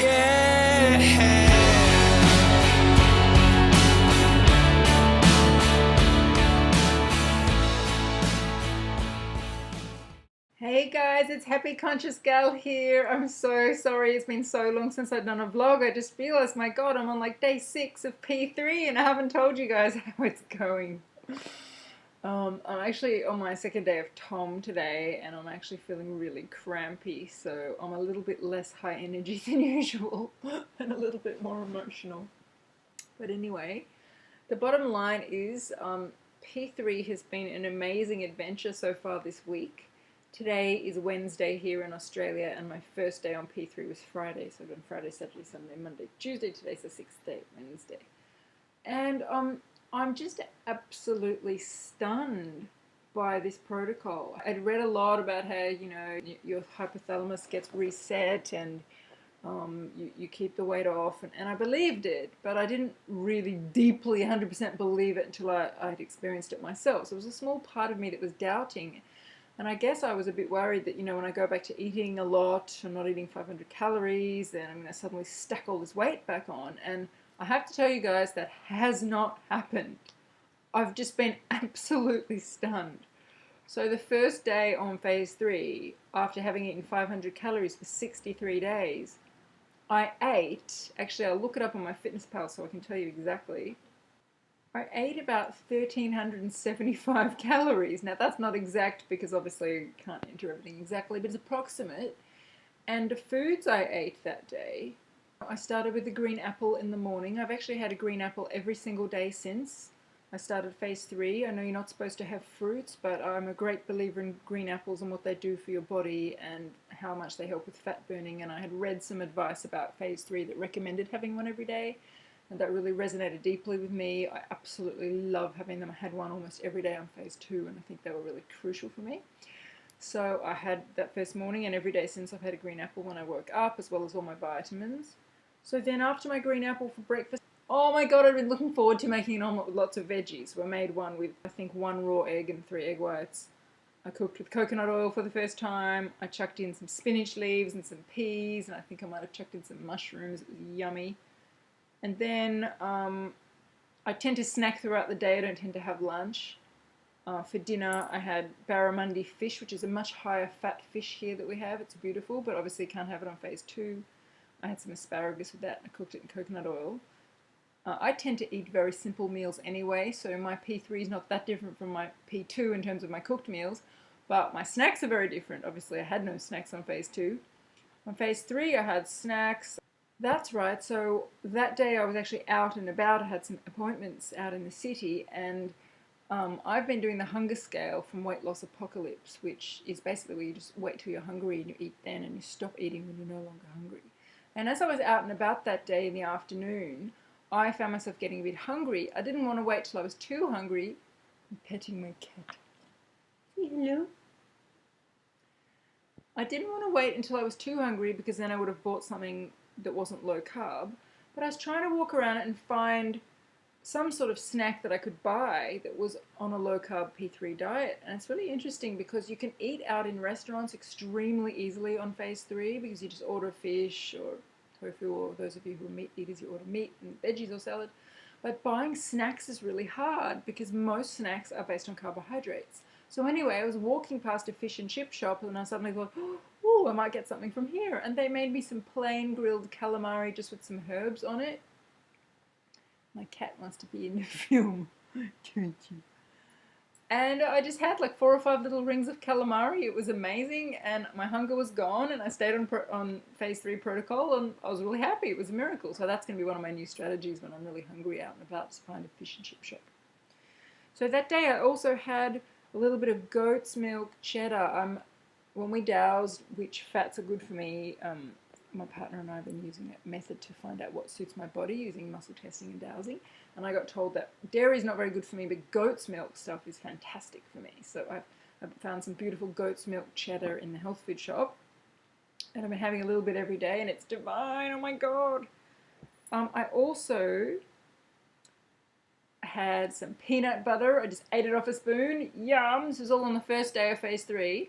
Yeah. Hey guys, it's Happy Conscious Gal here. I'm so sorry, it's been so long since I've done a vlog. I just realized, my god, I'm on like day 6 of P3 and I haven't told you guys how it's going. I'm actually on my second day of Tom today and I'm actually feeling really crampy, so I'm a little bit less high energy than usual and a little bit more emotional. But anyway, the bottom line is P3 has been an amazing adventure so far this week. Today is Wednesday here in Australia and my first day on P3 was Friday, so I've done Friday, Saturday, Sunday, Monday, Tuesday. Today's the 6th day, Wednesday. And I'm just absolutely stunned by this protocol. I'd read a lot about how, you know, your hypothalamus gets reset and you keep the weight off, and I believed it, but I didn't really deeply 100% believe it until I'd experienced it myself. So it was a small part of me that was doubting. And I guess I was a bit worried that, you know, when I go back to eating a lot, I'm not eating 500 calories, then I'm going to suddenly stack all this weight back on. And I have to tell you guys, that has not happened. I've just been absolutely stunned. So the first day on phase 3, after having eaten 500 calories for 63 days, I ate, actually I'll look it up on my Fitness Pal so I can tell you exactly, I ate about 1,375 calories. Now that's not exact because obviously you can't enter everything exactly, but it's approximate. And the foods I ate that day, I started with a green apple in the morning. I've actually had a green apple every single day since I started phase 3. I know you're not supposed to have fruits, but I'm a great believer in green apples and what they do for your body and how much they help with fat burning. And I had read some advice about phase 3 that recommended having one every day. And that really resonated deeply with me. I absolutely love having them. I had one almost every day on phase 2 and I think they were really crucial for me. So I had that first morning and every day since I've had a green apple when I woke up, as well as all my vitamins. So then after my green apple for breakfast, oh my god, I've been looking forward to making an omelette with lots of veggies. We made one with, I think, 1 raw egg and 3 egg whites. I cooked with coconut oil for the first time. I chucked in some spinach leaves and some peas, and I think I might have chucked in some mushrooms. It was yummy. And then I tend to snack throughout the day. I don't tend to have lunch. For dinner, I had barramundi fish, which is a much higher fat fish here that we have. It's beautiful, but obviously can't have it on phase 2. I had some asparagus with that. I cooked it in coconut oil. I tend to eat very simple meals anyway, so my P3 is not that different from my P2 in terms of my cooked meals, but my snacks are very different. Obviously, I had no snacks on phase 2. On phase 3, I had snacks. That's right, so that day I was actually out and about. I had some appointments out in the city, and I've been doing the hunger scale from Weight Loss Apocalypse, which is basically where you just wait till you're hungry and you eat then, and you stop eating when you're no longer hungry. And as I was out and about that day in the afternoon, I found myself getting a bit hungry. I didn't want to wait till I was too hungry. I'm petting my cat. Say hello. I didn't want to wait until I was too hungry because then I would have bought something that wasn't low carb, but I was trying to walk around it and find some sort of snack that I could buy that was on a low carb P3 diet. And it's really interesting because you can eat out in restaurants extremely easily on phase 3 because you just order fish or tofu, or those of you who are meat eaters, you order meat and veggies or salad. But buying snacks is really hard because most snacks are based on carbohydrates. So anyway, I was walking past a fish and chip shop and I suddenly thought, oh, I might get something from here. And they made me some plain grilled calamari just with some herbs on it. My cat wants to be in the film. And I just had like 4 or 5 little rings of calamari. It was amazing and my hunger was gone and I stayed on phase 3 protocol and I was really happy. It was a miracle. So that's going to be one of my new strategies when I'm really hungry out and about, to find a fish and chip shop. So that day I also had a little bit of goat's milk cheddar. When we dowsed which fats are good for me, my partner and I have been using a method to find out what suits my body using muscle testing and dowsing. And I got told that dairy is not very good for me, but goat's milk stuff is fantastic for me. So I've found some beautiful goat's milk cheddar in the health food shop. And I've been having a little bit every day and it's divine, oh my god. I also had some peanut butter. I just ate it off a spoon. Yum! This was all on the first day of phase 3.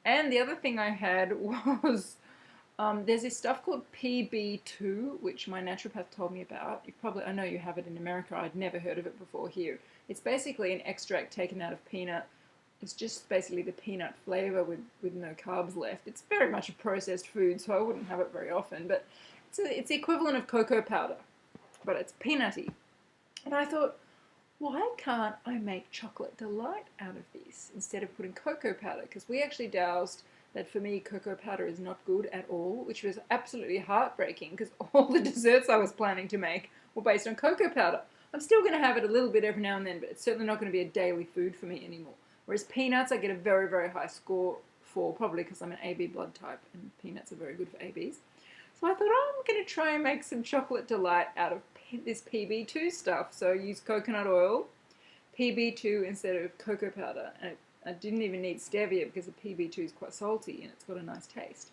And the other thing I had was There's this stuff called PB2, which my naturopath told me about. I know you have it in America. I'd never heard of it before here. It's basically an extract taken out of peanut. It's just basically the peanut flavor with no carbs left. It's very much a processed food, so I wouldn't have it very often. But it's the equivalent of cocoa powder, but it's peanutty. And I thought, why can't I make chocolate delight out of this instead of putting cocoa powder? Because we actually doused that for me cocoa powder is not good at all, which was absolutely heartbreaking because all the desserts I was planning to make were based on cocoa powder. I'm still going to have it a little bit every now and then, but it's certainly not going to be a daily food for me anymore. Whereas peanuts I get a very, very high score for, probably because I'm an AB blood type and peanuts are very good for ABs. So I thought, oh, I'm going to try and make some chocolate delight out of this PB2 stuff. So I used coconut oil, PB2 instead of cocoa powder. And I didn't even need stevia because the PB2 is quite salty and it's got a nice taste.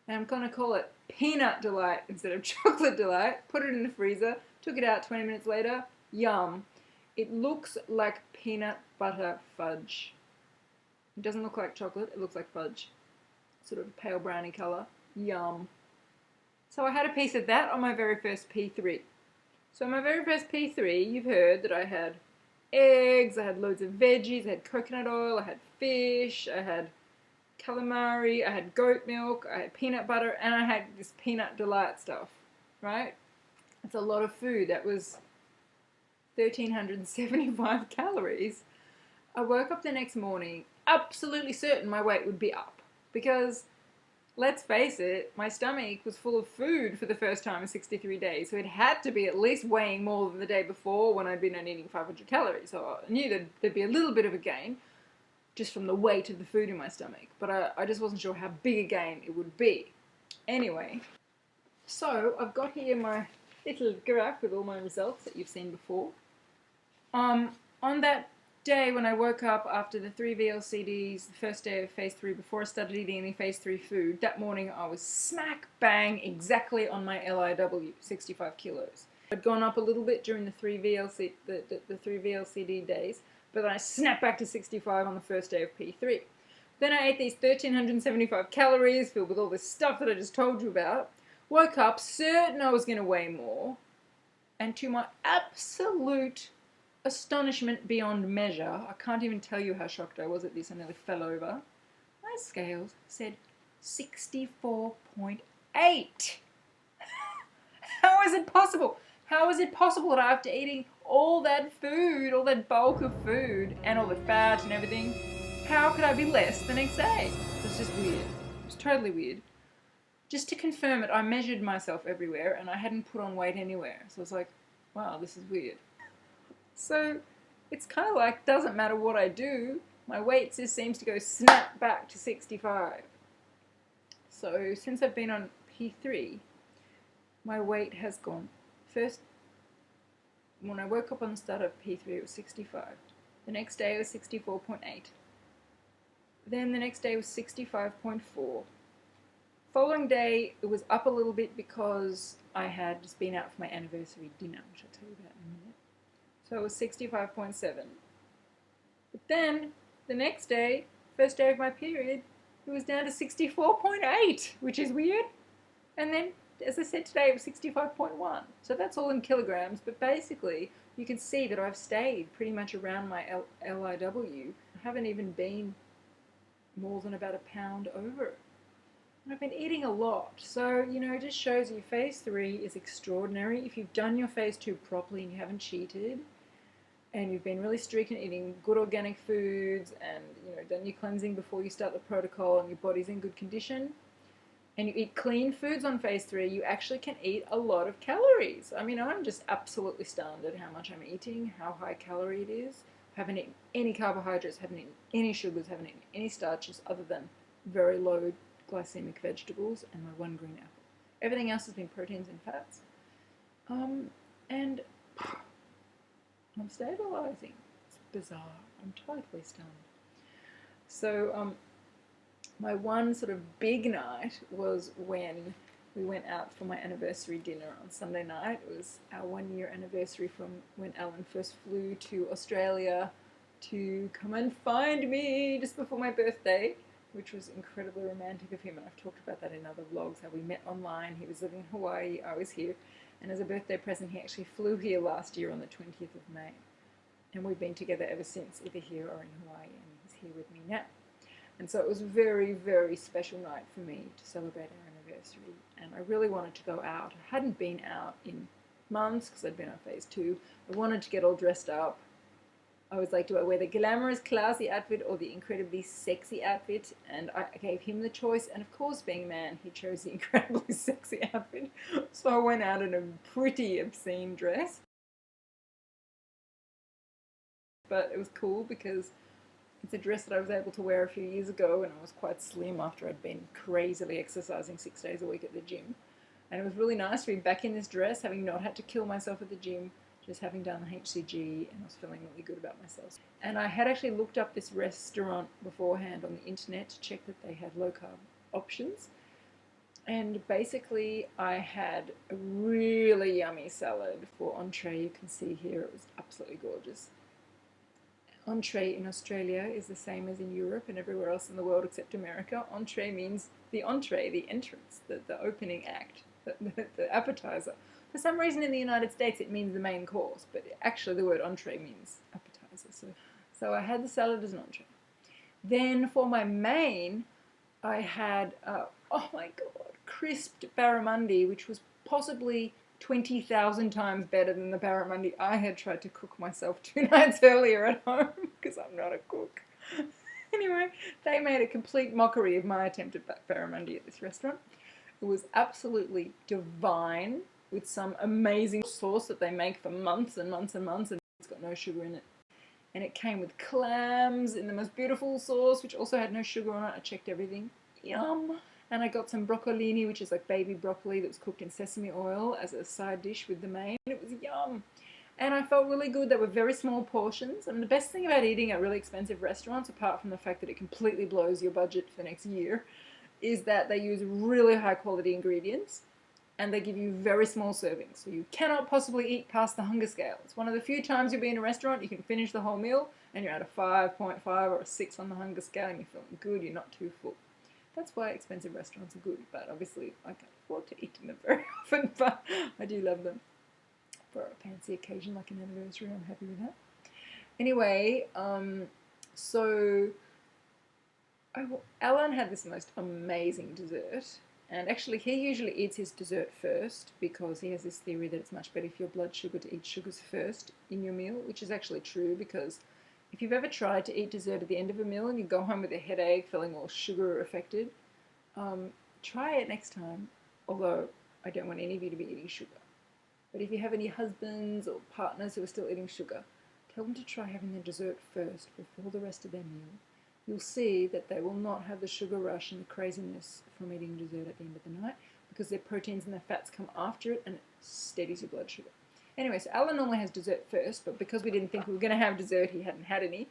And I'm going to call it peanut delight instead of chocolate delight. Put it in the freezer, took it out 20 minutes later, yum. It looks like peanut butter fudge. It doesn't look like chocolate, it looks like fudge. Sort of pale browny colour, yum. So I had a piece of that on my very first P3. So my very first P3, you've heard that I had eggs, I had loads of veggies, I had coconut oil, I had fish, I had calamari, I had goat milk, I had peanut butter, and I had this peanut delight stuff, right? It's a lot of food. That was 1,375 calories. I woke up the next morning absolutely certain my weight would be up because, let's face it, my stomach was full of food for the first time in 63 days, so it had to be at least weighing more than the day before when I'd been eating 500 calories. So I knew that there'd be a little bit of a gain just from the weight of the food in my stomach, but I just wasn't sure how big a gain it would be. Anyway, so I've got here my little graph with all my results that you've seen before. On that day when I woke up after the 3 VLCDs, the first day of phase 3, before I started eating any phase 3 food, that morning I was smack bang exactly on my LIW, 65 kilos. I'd gone up a little bit during the 3 VLCD days, but then I snapped back to 65 on the first day of P3. Then I ate these 1,375 calories filled with all this stuff that I just told you about, woke up certain I was going to weigh more, and to my absolute astonishment beyond measure, I can't even tell you how shocked I was at this, I nearly fell over, my scales said 64.8. How is it possible? How is it possible that after eating all that food, all that bulk of food, and all the fat and everything, how could I be less the next day? It was just weird. It was totally weird. Just to confirm it, I measured myself everywhere and I hadn't put on weight anywhere. So I was like, wow, this is weird. So it's kind of like, doesn't matter what I do, my weight just seems to go snap back to 65. So since I've been on P3, my weight has gone. First, when I woke up on the start of P3, it was 65. The next day it was 64.8. Then the next day was 65.4. Following day, it was up a little bit because I had just been out for my anniversary dinner, which I'll tell you about in a minute. So it was 65.7. But then, the next day, first day of my period, it was down to 64.8, which is weird. And then, as I said today, it was 65.1. So that's all in kilograms, but basically, you can see that I've stayed pretty much around my LIW. I haven't even been more than about a pound over it. And I've been eating a lot, so, it just shows you phase 3 is extraordinary. If you've done your phase 2 properly and you haven't cheated, and you've been really strict in eating good organic foods, and, done your cleansing before you start the protocol, and your body's in good condition, and you eat clean foods on phase 3, you actually can eat a lot of calories. I mean, I'm just absolutely stunned at how much I'm eating, how high calorie it is. I haven't eaten any carbohydrates, haven't eaten any sugars, haven't eaten any starches other than very low glycemic vegetables and my 1 green apple. Everything else has been proteins and fats. And I'm stabilizing. It's bizarre. I'm totally stunned. So my one sort of big night was when we went out for my anniversary dinner on Sunday night. It was our 1-year anniversary from when Alan first flew to Australia to come and find me just before my birthday. which was incredibly romantic of him. And I've talked about that in other vlogs, how we met online. He was living in Hawaii, I was here. And as a birthday present, he actually flew here last year on the 20th of May. And we've been together ever since, either here or in Hawaii, and he's here with me now. And so it was a very, very special night for me to celebrate our anniversary. And I really wanted to go out. I hadn't been out in months because I'd been on phase 2. I wanted to get all dressed up. I was like, do I wear the glamorous, classy outfit or the incredibly sexy outfit? And I gave him the choice. And of course, being a man, he chose the incredibly sexy outfit. So I went out in a pretty obscene dress. But it was cool because it's a dress that I was able to wear a few years ago, and I was quite slim after I'd been crazily exercising 6 days a week at the gym. And it was really nice to be back in this dress, having not had to kill myself at the gym, just having done the HCG, and I was feeling really good about myself. And I had actually looked up this restaurant beforehand on the internet to check that they had low-carb options. And basically I had a really yummy salad for entree. You can see here it was absolutely gorgeous. Entree in Australia is the same as in Europe and everywhere else in the world except America. Entree means the entree, the entrance, the opening act, the appetizer. For some reason in the United States it means the main course, but actually the word entree means appetizer. So I had the salad as an entree. Then for my main, I had, oh my god, crisped barramundi, which was possibly 20,000 times better than the barramundi I had tried to cook myself 2 nights earlier at home, because I'm not a cook. Anyway, they made a complete mockery of my attempt at barramundi at this restaurant. It was absolutely divine, with some amazing sauce that they make for months and months and months, and it's got no sugar in it. And it came with clams in the most beautiful sauce, which also had no sugar on it. I checked everything. Yum! And I got some broccolini, which is like baby broccoli that was cooked in sesame oil as a side dish with the main. It was yum. And I felt really good. They were very small portions. I mean, the best thing about eating at really expensive restaurants, apart from the fact that it completely blows your budget for the next year, is that they use really high quality ingredients and they give you very small servings. So you cannot possibly eat past the hunger scale. It's one of the few times you'll be in a restaurant, you can finish the whole meal and you're at a 5.5 or a 6 on the hunger scale and you're feeling good, you're not too full. That's why expensive restaurants are good, but obviously I can't afford to eat in them very often, but I do love them. For a fancy occasion like an anniversary, I'm happy with that. Anyway, Alan had this most amazing dessert, and actually he usually eats his dessert first because he has this theory that it's much better for your blood sugar to eat sugars first in your meal, which is actually true because if you've ever tried to eat dessert at the end of a meal and you go home with a headache, feeling all sugar affected, try it next time, although I don't want any of you to be eating sugar. But if you have any husbands or partners who are still eating sugar, tell them to try having their dessert first before the rest of their meal. You'll see that they will not have the sugar rush and the craziness from eating dessert at the end of the night because their proteins and their fats come after it and it steadies your blood sugar. Anyway, so Alan normally has dessert first, but because we didn't think we were going to have dessert, he hadn't had any.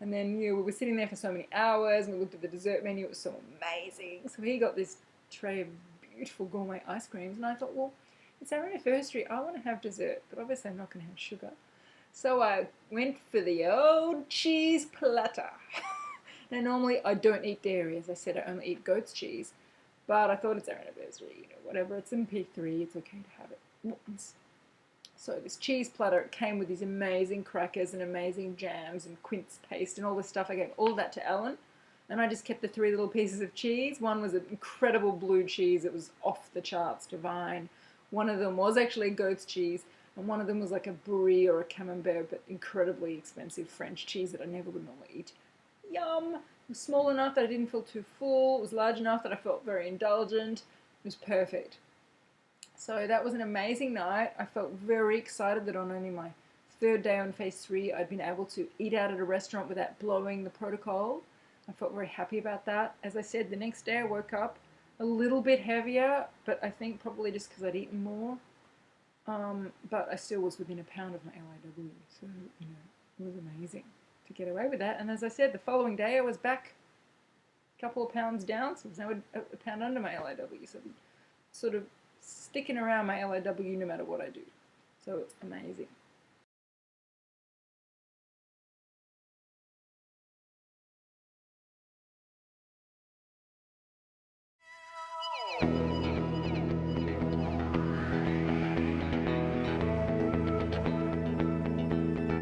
And then we were sitting there for so many hours and we looked at the dessert menu, it was so amazing. So he got this tray of beautiful gourmet ice creams and I thought, well, it's our anniversary, I want to have dessert, but obviously I'm not going to have sugar. So I went for the old cheese platter. Now normally I don't eat dairy, as I said, I only eat goat's cheese, but I thought it's our anniversary, whatever, it's in P3, it's okay to have it once. So this cheese platter, it came with these amazing crackers and amazing jams and quince paste and all this stuff. I gave all that to Alan, and I just kept the 3 little pieces of cheese. One was an incredible blue cheese, it was off the charts, divine. One of them was actually goat's cheese, and one of them was like a brie or a camembert, but incredibly expensive French cheese that I never would normally eat. Yum! It was small enough that I didn't feel too full, it was large enough that I felt very indulgent, it was perfect. So that was an amazing night. I felt very excited that on only my 3rd day on phase 3 I'd been able to eat out at a restaurant without blowing the protocol. I felt very happy about that. As I said, the next day I woke up a little bit heavier, but I think probably just because I'd eaten more. But I still was within a pound of my LIW, so it was amazing to get away with that. And as I said, the following day I was back a couple of pounds down, so I was now a pound under my LIW, so sort of sticking around my LIW no matter what I do. So it's amazing.